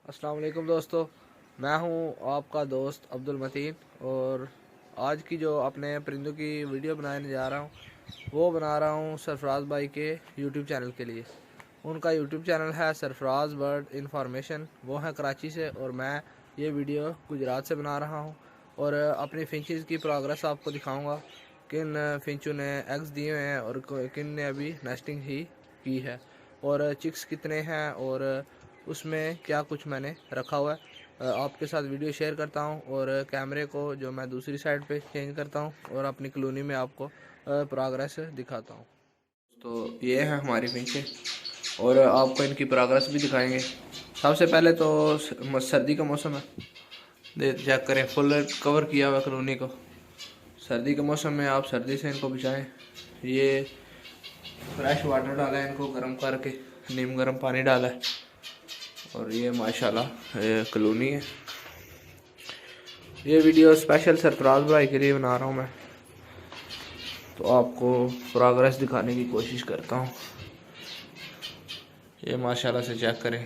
अस्सलाम वालेकुम दोस्तों, मैं हूं आपका दोस्त अब्दुल मतीन। और आज की जो अपने परिंदों की वीडियो बनाने जा रहा हूं वो बना रहा हूं सरफराज भाई के यूट्यूब चैनल के लिए। उनका यूट्यूब चैनल है सरफराज बर्ड इंफॉर्मेशन, वो है कराची से और मैं ये वीडियो गुजरात से बना रहा हूं। और अपनी फिंचेस की प्रोग्रेस आपको दिखाऊँगा, किन फिंचों ने एग्स दिए हैं और किन ने अभी नेस्टिंग ही की है, और चिक्स कितने हैं और उसमें क्या कुछ मैंने रखा हुआ है। आपके साथ वीडियो शेयर करता हूं और कैमरे को जो मैं दूसरी साइड पे चेंज करता हूं और अपनी कॉलोनी में आपको प्रोग्रेस दिखाता हूं। तो ये है हमारी फिंचें और आपको इनकी प्रोग्रेस भी दिखाएंगे। सबसे पहले तो सर्दी का मौसम है, चेक करें फुल कवर किया हुआ कॉलोनी को। सर्दी के मौसम में आप सर्दी से इनको बचाएं। ये फ्रेश वाटर डाला है, इनको गर्म करके नीम गर्म पानी डाला है और ये माशाल्लाह कॉलोनी है। ये वीडियो स्पेशल सरफराज भाई के लिए बना रहा हूँ मैं, तो आपको प्रोग्रेस दिखाने की कोशिश करता हूँ। ये माशाल्लाह से चेक करें,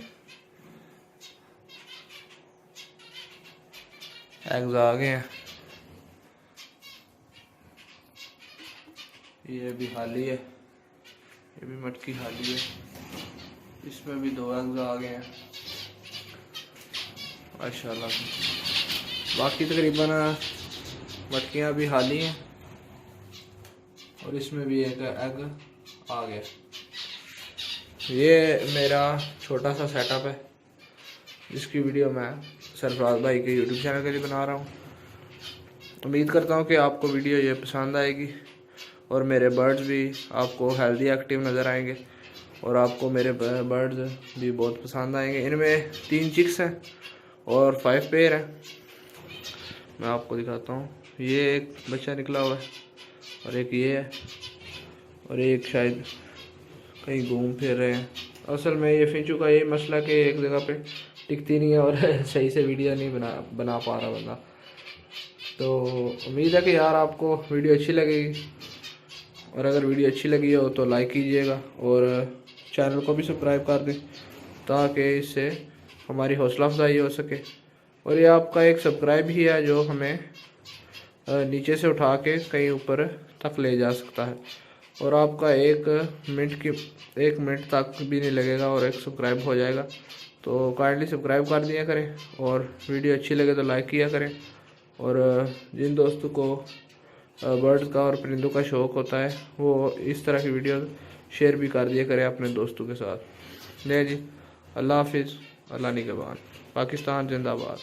एग्स आ गए हैं। ये भी हाली है, ये भी मटकी हाली है, इसमें भी 2 एग्स आ गए हैं माशाल्लाह से। बाकी तकरीबन मटकियाँ भी हाली हैं और इसमें भी एक एग आ गया। ये मेरा छोटा सा सेटअप है जिसकी वीडियो मैं सरफराज भाई के यूट्यूब चैनल के लिए बना रहा हूँ। उम्मीद करता हूँ कि आपको वीडियो ये पसंद आएगी और मेरे बर्ड्स भी आपको हेल्दी एक्टिव नज़र आएंगे और आपको मेरे बर्ड्स भी बहुत पसंद आएंगे। इनमें 3 चिक्स हैं और 5 पेयर हैं। मैं आपको दिखाता हूँ, ये एक बच्चा निकला हुआ है और एक ये है और एक शायद कहीं घूम फिर रहे हैं। असल में ये फिंचू का यही मसला कि एक जगह पे टिकती नहीं है और सही से वीडियो नहीं बना पा रहा बंदा। तो उम्मीद है कि यार आपको वीडियो अच्छी लगेगी, और अगर वीडियो अच्छी लगी हो तो लाइक कीजिएगा और चैनल को भी सब्सक्राइब कर दें ताकि इससे हमारी हौसला अफजाई हो सके। और ये आपका एक सब्सक्राइब ही है जो हमें नीचे से उठा के कहीं ऊपर तक ले जा सकता है, और आपका 1 मिनट तक भी नहीं लगेगा और एक सब्सक्राइब हो जाएगा। तो काइंडली सब्सक्राइब कर दिया करें और वीडियो अच्छी लगे तो लाइक किया करें। और जिन दोस्तों को बर्ड्स का और परिंदों का शौक़ होता है वो इस तरह की वीडियो शेयर भी कर दिया करें अपने दोस्तों के साथ। ले जी, अल्लाह हाफिज़, अल्लाह निगहबान, पाकिस्तान जिंदाबाद।